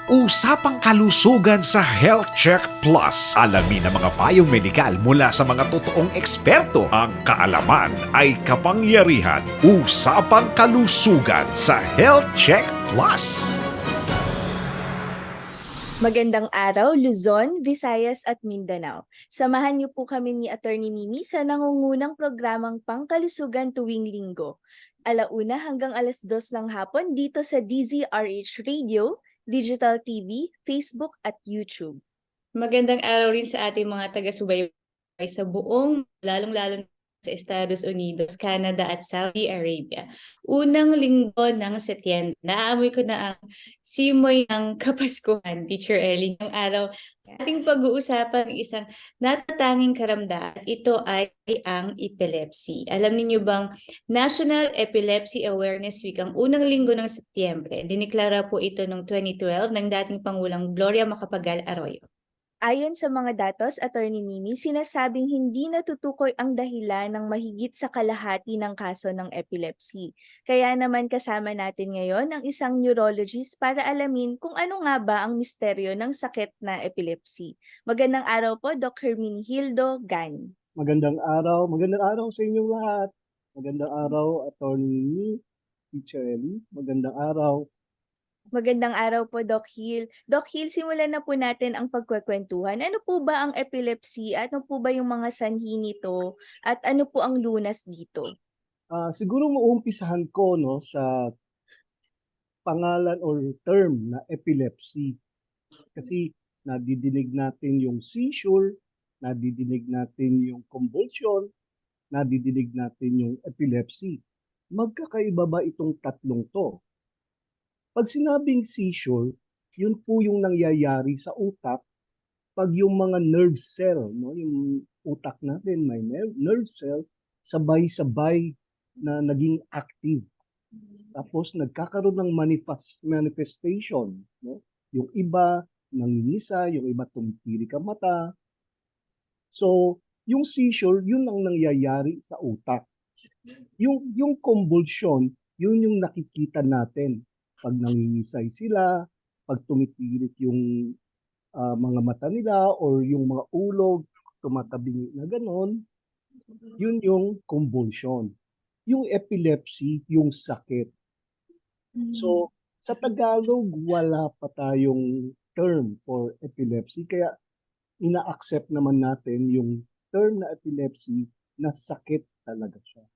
Usapang kalusugan sa Health Check Plus. Alamin ang mga payong medikal mula sa mga totoong eksperto. Ang kaalaman ay kapangyarihan. Usapang kalusugan sa Health Check Plus. Magandang araw, Luzon, Visayas at Mindanao. Samahan niyo po kami ni Attorney Mimi sa nangungunang programang Pangkalusugan tuwing linggo. Alauna hanggang 2:00 ng hapon dito sa DZRH Radio, Digital TV, Facebook at YouTube. Magandang araw rin sa ating mga taga-subaybay sa buong, lalong-lalo sa Estados Unidos, Canada at Saudi Arabia. Unang linggo ng Setyembre, naamoy ko na ang simoy ng Kapaskuhan, Teacher Ellie. Ngayong araw, ating pag-uusapan ng isang natatanging karamdaman. Ito ay ang epilepsy. Alam niyo bang National Epilepsy Awareness Week ang unang linggo ng Setyembre? Diniklara po ito noong 2012 ng dating Pangulong Gloria Macapagal Arroyo. Ayon sa mga datos, Attorney Mimi, sinasabing hindi natutukoy ang dahilan ng mahigit sa kalahati ng kaso ng epilepsy. Kaya naman kasama natin ngayon ang isang neurologist para alamin kung ano nga ba ang misteryo ng sakit na epilepsy. Magandang araw po, Dr. Minhildo Gan. Magandang araw sa inyong lahat. Magandang araw, Attorney Teacher Ellie. Magandang araw. Magandang araw po, Doc Hill. Doc Hill, simulan na po natin ang pagkwekwentuhan. Ano po ba ang epilepsy? Ano po ba yung mga sanhi nito? At ano po ang lunas dito? Siguro uumpisahan ko sa pangalan or term na epilepsy. Kasi nadidinig natin yung seizure, nadidinig natin yung convulsion, nadidinig natin yung epilepsy. Magkakaiba ba itong tatlong to? Pag sinabing seizure, yun po yung nangyayari sa utak pag yung mga nerve cell, no, yung utak natin may nerve cell, sabay-sabay na naging active. Tapos nagkakaroon ng manifestation, no? Yung iba nangingisa, yung iba tumitirik ang mata. So, yung seizure, yun ang nangyayari sa utak. Yung convulsion, yun yung nakikita natin pag nangingisay sila, pag tumitirik yung mga mata nila or yung mga ulog, tumatabingi na ganon, yun yung convulsion. Yung epilepsy, yung sakit. So, sa Tagalog, wala pa tayong term for epilepsy. Kaya ina-accept naman natin yung term na epilepsy na sakit talaga siya.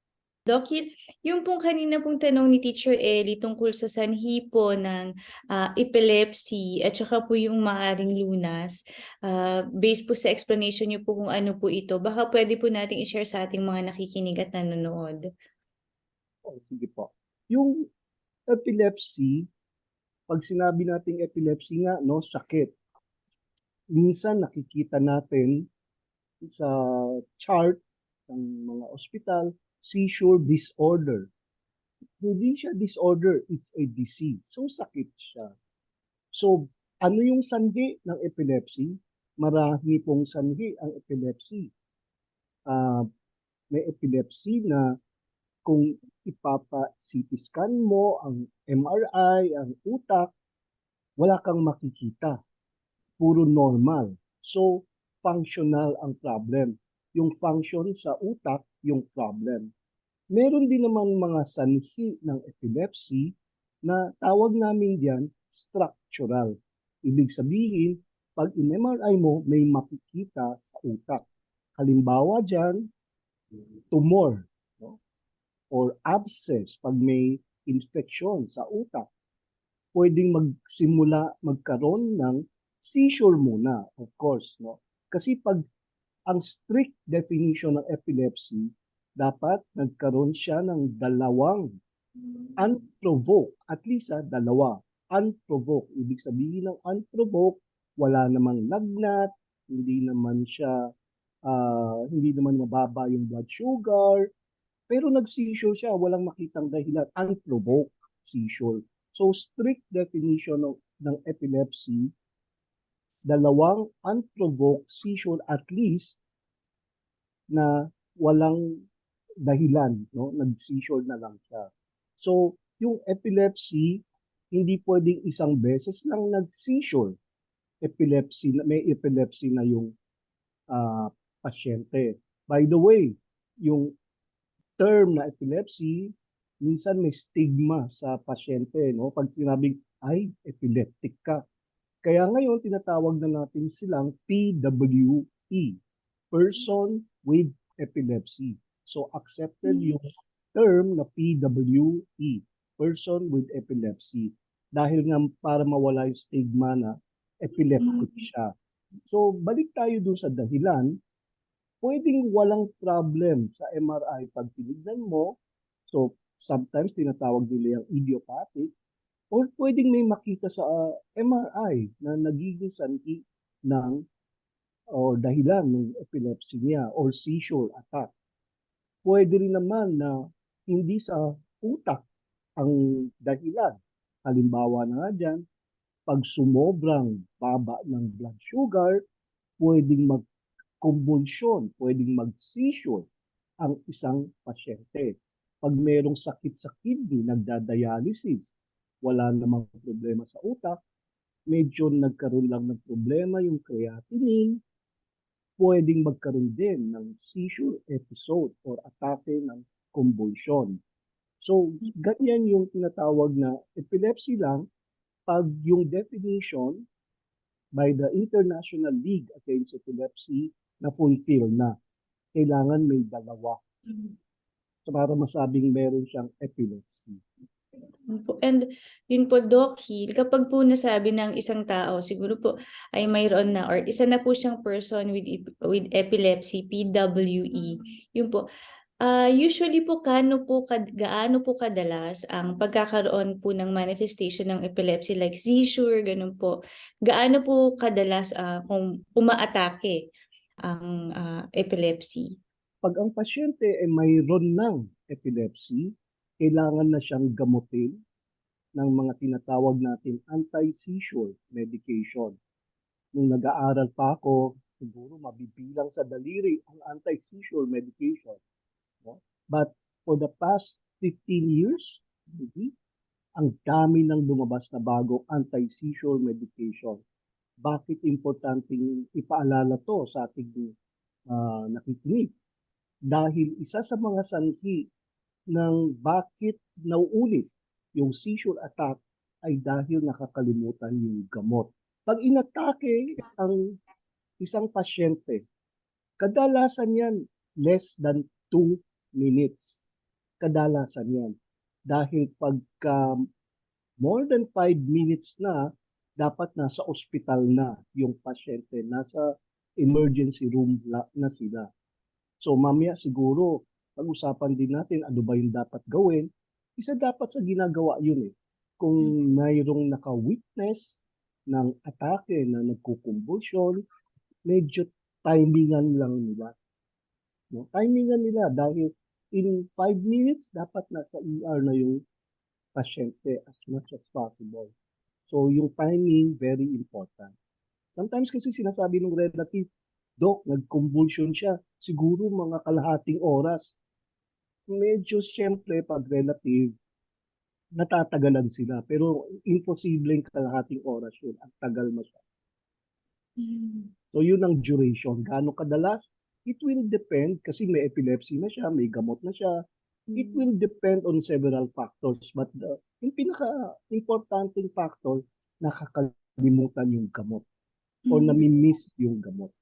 Doc, yung pong kanina pong tanong ni Teacher Ellie tungkol sa sanhi po ng epilepsy at saka po yung maaring lunas, based po sa explanation niyo po kung ano po ito, baka pwede po nating i-share sa ating mga nakikinig at nanonood. Sige po. Yung epilepsy, pag sinabi nating epilepsy nga, no, sakit. Minsan nakikita natin sa chart ng mga ospital, seizure disorder. Hindi siya disorder, it's a disease. So sakit siya. So ano yung sanhi ng epilepsy? Marami pong sanhi ang epilepsy. May epilepsy na kung ipapa-CT scan mo ang MRI, ang utak, wala kang makikita. Puro normal. So, functional ang problem. Yung function sa utak, yung problem. Meron din naman mga sanhi ng epilepsy na tawag namin diyan structural. Ibig sabihin, pag in-MRI mo, may makikita sa utak. Halimbawa diyan, tumor, no? Or abscess, pag may infection sa utak, pwedeng magkaroon ng seizure muna, of course, no? Kasi pag ang strict definition ng epilepsy, dapat nagkaroon siya ng dalawang unprovoked, at least dalawa, unprovoked. Ibig sabihin ng unprovoked, wala namang lagnat, hindi naman mababa yung blood sugar, pero nag-seizure siya, walang makitang dahilan, unprovoked seizure. So strict definition ng epilepsy, dalawang unprovoked seizure at least na walang dahilan, no? Nag-seizure na lang siya. So yung epilepsy, Hindi pwedeng isang beses lang nag-seizure, may epilepsy na yung pasyente. By the way, yung term na epilepsy, minsan may stigma sa pasyente, no? Pag sinabing, ay, epileptic ka. Kaya ngayon, tinatawag na natin silang PWE, Person with Epilepsy. So, accepted yung term na PWE, Person with Epilepsy. Dahil nga para mawala yung stigma na epileptic siya. So, balik tayo dun sa dahilan. Pwedeng walang problem sa MRI pag tinignan mo. So, sometimes tinatawag nila yung idiopathic or pwedeng may makita sa MRI na nagiging sanhi ng o dahilan ng epilepsy niya or seizure attack. Pwede rin naman na hindi sa utak ang dahilan. Halimbawa na nga dyan, pag sumobrang baba ng blood sugar, pwedeng mag-convulsion, pwedeng mag-seizure ang isang pasyente. Pag merong sakit sa kidney, nagda-dialysis, wala namang problema sa utak, medyo nagkaroon lang ng problema yung creatinine, pwedeng magkaroon din ng seizure episode or atake ng convulsion. So, ganyan yung tinatawag na epilepsy lang pag yung definition by the International League Against Epilepsy na fulfill na. Kailangan may dalawa. So, para masabing meron siyang epilepsy. And yun po, Doc Hill, kapag po nasabi ng isang tao, siguro po ay mayroon na or isa na po siyang person with epilepsy, PWE, yun po, usually po gaano po kadalas ang pagkakaroon po ng manifestation ng epilepsy like seizure, ganun po. Gaano po kadalas kung umaatake ang epilepsy? Pag ang pasyente ay mayroon ng epilepsy, kailangan na siyang gamutin ng mga tinatawag natin anti-seizure medication. Nung nag-aaral pa ako, siguro mabibilang sa daliri ang anti-seizure medication. No? But for the past 15 years, ang dami ng lumabas na bagong anti-seizure medication. Bakit importanteng ipaalala to sa ating nakikinig? Dahil isa sa mga sanhi ng bakit nauulit yung seizure attack ay dahil nakakalimutan yung gamot. Pag inatake ang isang pasyente, kadalasan yan less than 2 minutes. Kadalasan yan. Dahil pagka more than 5 minutes na, dapat nasa ospital na yung pasyente, nasa emergency room na sila. So mamaya siguro, pag-usapan din natin ano ba yung dapat gawin. Isa dapat sa ginagawa yun eh. Kung mayroong naka-witness ng atake na nagkukumbulsyon, medyo timingan lang nila. No? Timingan nila dahil in 5 minutes, dapat nasa ER na yung pasyente as much as possible. So yung timing, very important. Sometimes kasi sinasabi ng relative, Dok, nag-convulsion siya. Siguro mga kalahating oras. Medyo siyempre pag relative, natatagalan sila. Pero imposibleng kalahating oras yun. Ang tagal masyado. So yun ang duration. Gaano kadalas? It will depend kasi may epilepsy na siya, may gamot na siya. It will depend on several factors. But yung pinaka-importanting factor, nakakalimutan yung gamot o nami-miss yung gamot.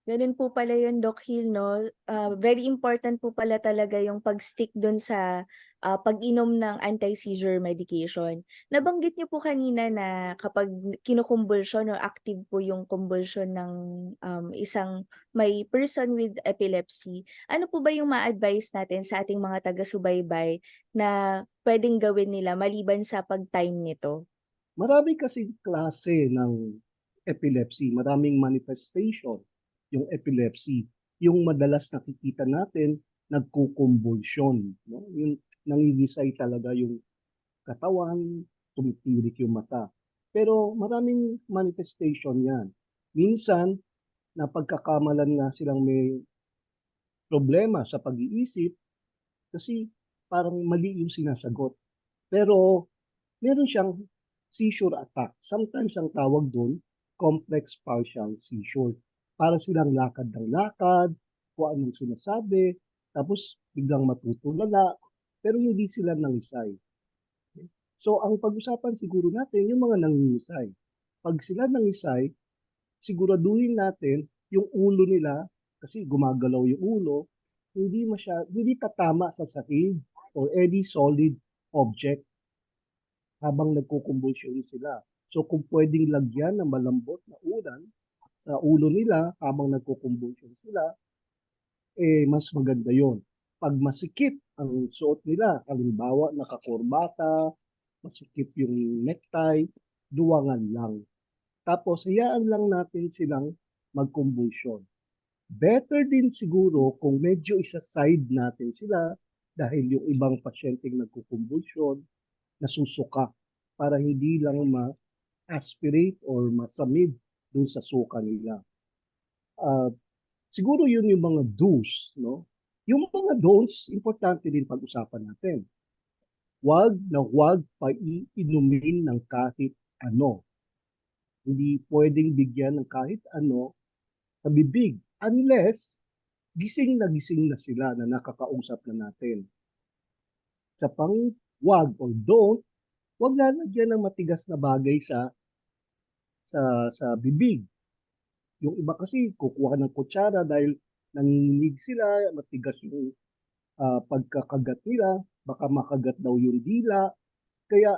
Ganun po pala yun, Doc Hill, no? Very important po pala talaga yung pag-stick dun sa pag-inom ng anti-seizure medication. Nabanggit niyo po kanina na kapag kinukumbulsyon o active po yung kumbulsyon ng isang may person with epilepsy, ano po ba yung ma-advise natin sa ating mga taga-subaybay na pwedeng gawin nila maliban sa pag-time nito? Marami kasing klase ng epilepsy, maraming manifestation yung epilepsy. Yung madalas nakikita natin, nagkukumbulsyon. No? Yung nangigisay talaga yung katawan, tumitirik yung mata. Pero maraming manifestation yan. Minsan, napagkakamalan nga silang may problema sa pag-iisip kasi parang mali yung sinasagot. Pero meron siyang seizure attack. Sometimes ang tawag doon, complex partial seizure. Para silang lakad ng lakad, kung anong sinasabi, tapos biglang matutulala, pero hindi sila nangisay. So ang pag-usapan siguro natin, yung mga nangingisay. Pag sila nangisay, siguraduhin natin yung ulo nila, kasi gumagalaw yung ulo, hindi tatama sa sahig or any solid object habang nagkukumbulsyon sila. So kung pwedeng lagyan ng malambot na ulan sa ulo nila habang nagkukumbulsyon sila, mas maganda yon. Pag masikip ang suot nila, halimbawa nakakurbata, masikip yung necktie, duwangan lang. Tapos hayaan lang natin silang magkumbulsyon. Better din siguro kung medyo isa-side natin sila dahil yung ibang pasyenteng nagkukumbulsyon, nasusuka para hindi lang ma-aspirate or masamid dun sa suka nila. Siguro yun yung mga do's, no? Yung mga don'ts, importante din pag-usapan natin. Huwag pa iinumin ng kahit ano. Hindi pwedeng bigyan ng kahit ano sa bibig unless gising na sila na nakakausap na natin. Sa pang wag or don't, wag lalagyan ng matigas na bagay sa bibig. Yung iba kasi kukuha ng kutsara dahil nanginginig sila, matigas yung pagkakagat nila, baka makagat daw yung dila. Kaya,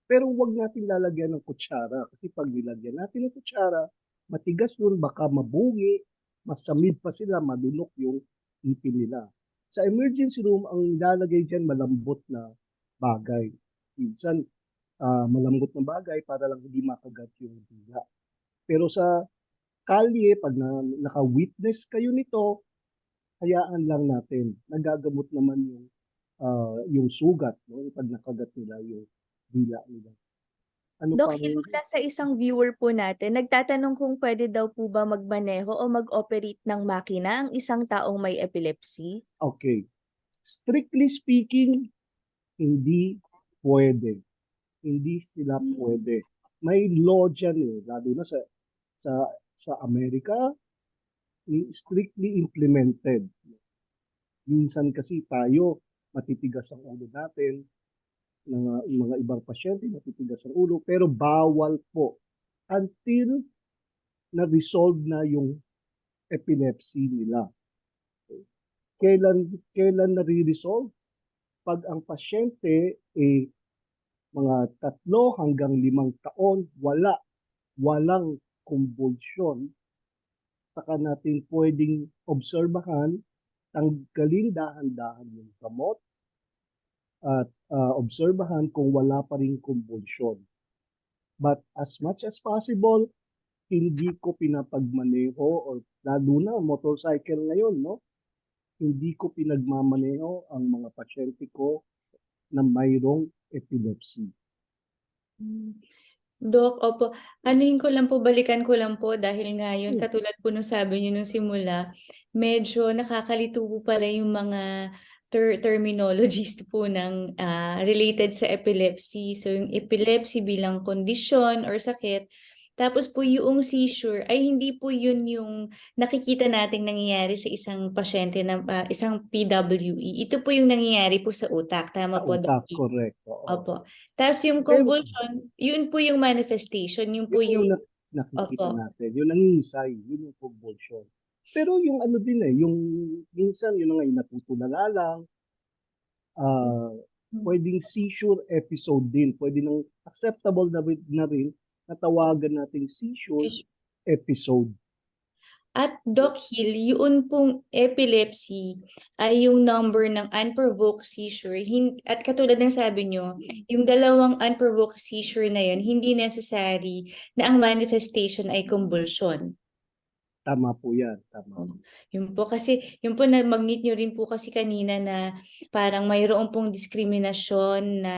pero wag natin lalagyan ng kutsara kasi pag nilagyan natin ng kutsara, matigas yun, baka mabungi, masamid pa sila, madunok yung ipin nila. Sa emergency room, ang nilalagay dyan malambot na bagay. Minsan, malambot na bagay para lang hindi makagat yung dila. Pero sa kalye, pag naka-witness kayo nito, hayaan lang natin. Nagagamot naman yung sugat, no? Pag nakagat nila yung dila nila. Ano Doc, pa mula sa isang viewer po natin, nagtatanong kung pwede daw po ba magmaneho o mag-operate ng makina ang isang taong may epilepsy? Okay. Strictly speaking, hindi pwede. Hindi sila pwede. May law dyan lalo na sa Amerika, strictly implemented. Minsan kasi tayo, matitigas ang ulo natin, mga ibang pasyente, matitigas ang ulo, pero bawal po until na-resolve na yung epilepsy nila. Kailan nare-resolve? Pag ang pasyente mga 3 hanggang 5 taon, walang kumbulsyon, saka natin pwedeng obserbahan, tanggalin dahan-dahan yung gamot, at obserbahan kung wala pa rin kumbulsyon. But as much as possible, hindi ko pinapagmaneho or lalo na motorcycle ngayon, no? Hindi ko pinagmamaneho ang mga pasyente ko na mayroong epilepsy. Doc, opo. Anuhin ko lang po, balikan ko lang po dahil ngayon, katulad po nung sabi niyo nung simula, medyo nakakalito po pala yung mga terminologies po ng related sa epilepsy. So yung epilepsy bilang kondisyon or sakit, tapos po yung seizure ay hindi po yun yung nakikita nating nangyayari sa isang pasyente na isang PWE. Ito po yung nangyayari po sa utak. Tama po, Doc? Correct. Opo. Tapos yung Pero convulsion, yun po yung manifestation, yun po yung yung, nakikita opo. natin, yung nangingisay, yun yung convulsion. Pero yung ano din yung minsan yun nga yung natutulala lang, pwedeng seizure episode din, pwede nang acceptable na rin na tawagan nating seizure episode. At Doc Hill, yun pong epilepsy ay yung number ng unprovoked seizure. At katulad ng sabi nyo, yung dalawang unprovoked seizure na yun, hindi necessary na ang manifestation ay convulsion. Tama po yan. Tama. Yun po kasi, yun po na-magnit nyo rin po kasi kanina na parang mayroon pong diskriminasyon na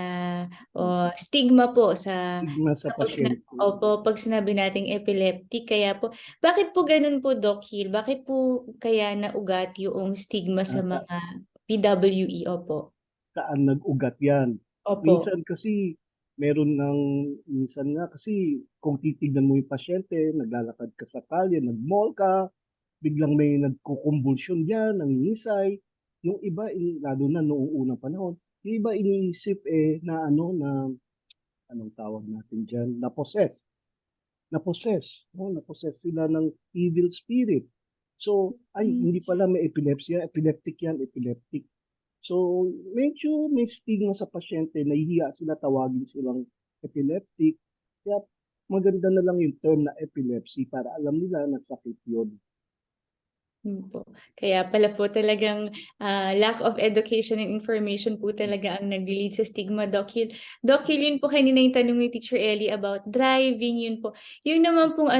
stigma po sa Stigma sa pasyente. Opo, pag sinabi nating epileptic. Kaya po, bakit po ganun po, Doc Hill? Bakit po kaya naugat yung stigma sa mga PWE? Opo. Saan nag-ugat yan? Opo. Minsan kasi Meron ng minsan nga kasi kung titignan mo yung pasyente, naglalakad ka sa kalye, nag-mall ka, biglang may nagkukumbulsyon diyan, nangingisay. Yung iba, lalo na noong unang panahon, yung iba iniisip na ano na anong tawag natin diyan, na-possess sila ng evil spirit. So, ay, hindi pala may epilepsy yan, epileptic. So, medyo may stigma sa pasyente, nahihiya sila tawagin silang epileptic. Kaya maganda na lang yung term na epilepsy para alam nila na sakit yun. Po. Kaya pala po talagang lack of education and information po talaga ang nag-lead sa stigma, Doc Hill. Doc Hill, yun po kanina yung tanong ni Teacher Ellie about driving, yun po. Yung naman pong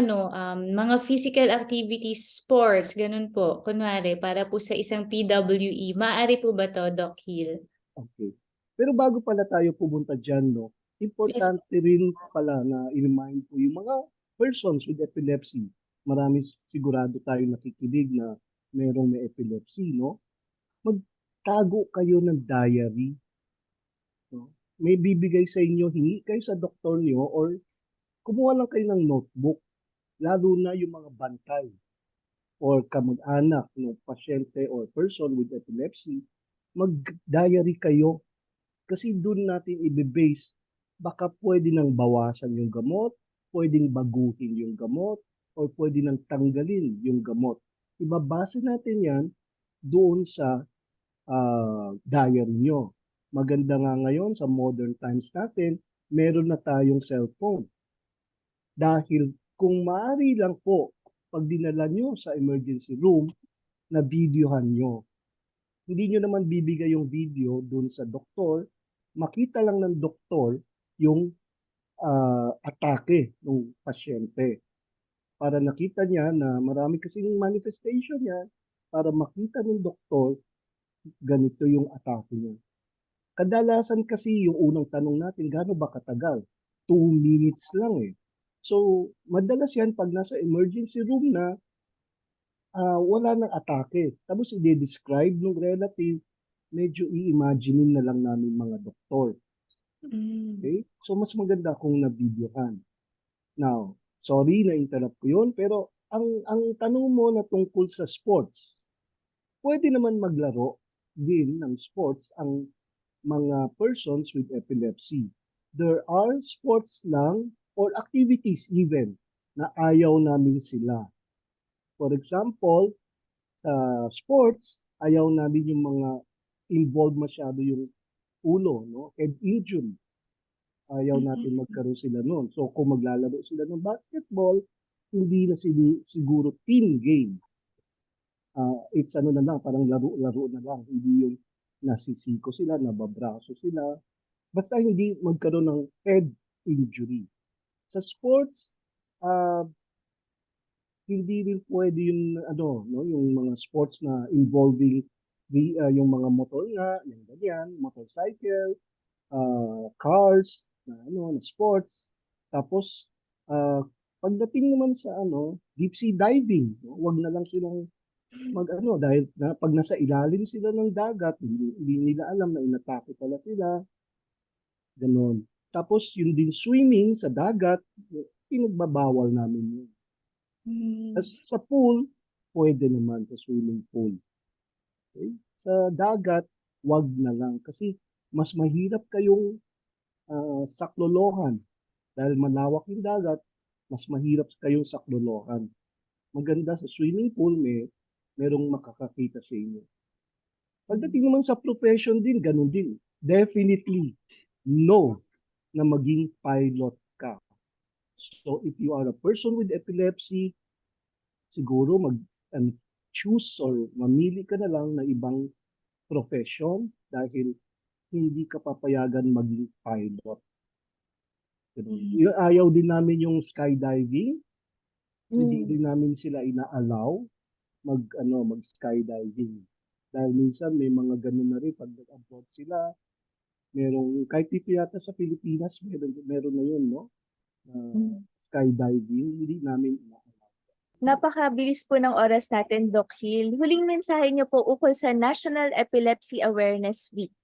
mga physical activities, sports, ganun po. Kunwari, para po sa isang PWE, maaari po ba to, Doc Hill? Okay. Pero bago pala tayo pumunta dyan, no, Yes. importante rin pala na i-remind po yung mga persons with epilepsy. Marami sigurado tayo nakikinig na merong may epilepsy, no? Magtago kayo ng diary. No? May bibigay sa inyo, hingi kayo sa doktor niyo or kumuha lang kayo ng notebook, lalo na yung mga bantay or kamag-anak ng pasyente or person with epilepsy, mag-diary kayo kasi doon natin i-base baka pwede nang bawasan yung gamot, pwedeng baguhin yung gamot, or pwede nang tanggalin yung gamot. Ibabase natin yan doon sa diary nyo. Maganda nga ngayon sa modern times natin, meron na tayong cellphone. Dahil kung maaari lang po, pag dinala nyo sa emergency room, na videohan nyo. Hindi nyo naman bibigay yung video dun sa doktor, makita lang ng doktor yung atake ng pasyente. Para nakita niya na marami kasing manifestation niya, para makita ng doktor, ganito yung atake niya. Kadalasan kasi yung unang tanong natin, gaano ba katagal? 2 minutes lang eh. So, madalas yan pag nasa emergency room na, wala nang atake. Tapos i-describe ng relative, medyo i-imaginein na lang namin mga doktor. Okay? So, mas maganda kung na-videohan. Now, sorry na interrupt ko yun, pero ang tanong mo na tungkol sa sports, pwede naman maglaro din ng sports ang mga persons with epilepsy. There are sports lang or activities even na ayaw namin sila. For example, sports, ayaw namin yung mga involved masyado yung ulo, no? Head injury. Ayaw natin magkaroon sila noon. So kung maglalaro sila ng basketball, hindi na siguro team game. It's ano na lang, parang laro-laro na lang. Hindi yung nasisiko sila, nababraso sila. Basta hindi magkaroon ng head injury. Sa sports, hindi rin pwede yung ano, no, yung mga sports na involving yung mga motor nga, yung ganyan, motorcycle, cars, na ano, na sports. Tapos pagdating naman sa ano, deep sea diving, no, wag na lang silang mag-ano dahil pag nasa ilalim sila ng dagat, hindi nila alam na inatake pala sila. Ganon. Tapos yung din swimming sa dagat, pinagbabawal namin yun. Sa pool, pwede naman sa swimming pool. Okay? Sa dagat, wag na lang kasi mas mahirap kayong saklolohan. Dahil malawak yung dagat, mas mahirap kayong saklolohan. Maganda sa swimming pool, merong makakakita sa inyo. Pagdating naman sa profession din, ganun din. Definitely, no na maging pilot ka. So if you are a person with epilepsy, siguro choose or mamili ka na lang ng ibang profession dahil hindi ka papayagan maging pilot. Ayaw din namin yung skydiving. Hindi din namin sila ina-allow mag-skydiving. Dahil minsan may mga ganun na rin pag nag-abroad sila. Kahit dito yata sa Pilipinas, meron na yun, no? Skydiving, hindi namin ina-allow. Napakabilis po ng oras natin, Doc Hill. Huling mensahe niyo po ukol sa National Epilepsy Awareness Week.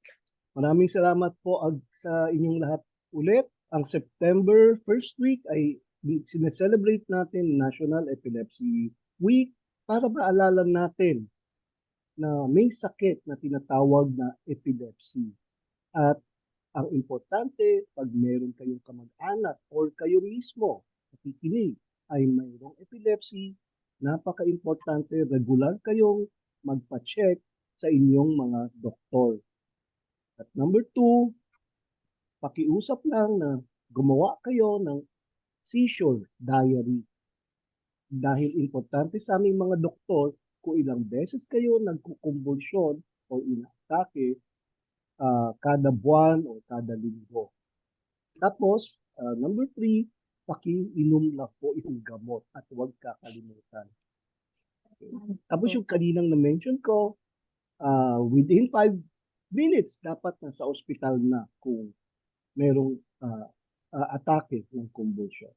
Maraming salamat po sa inyong lahat ulit ang September first week ay sineselebrate natin National Epilepsy Week para maalala natin na may sakit na tinatawag na epilepsy. At ang importante, pag meron kayong kamag-anak or kayo mismo nakikinig ay mayroong epilepsy, napaka-importante regular kayong magpa-check sa inyong mga doktor. At number 2, pakiusap lang na gumawa kayo ng seizure diary. Dahil importante sa aming mga doktor kung ilang beses kayo nagkukumbulsyon o inaatake kada buwan o kada linggo. Tapos, number 3, pakiinom lang po yung gamot at huwag kakalimutan. Okay. Tapos yung kaninang na-mention ko, within 5 minutes, dapat nasa ospital na kung merong atake ng convulsion.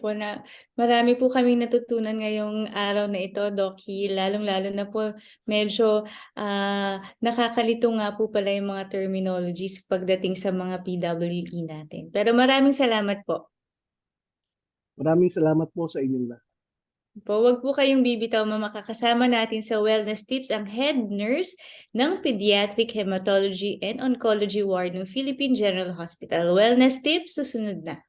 Po na marami po kaming natutunan ngayong araw na ito, Doc-y, lalong-lalo na po medyo nakakalito nga po pala yung mga terminologies pagdating sa mga PWE natin. Pero maraming salamat po. Maraming salamat po sa inyong lahat. Huwag po kayong bibitaw, makakasama natin sa Wellness Tips ang head nurse ng Pediatric Hematology and Oncology Ward ng Philippine General Hospital. Wellness Tips, susunod na.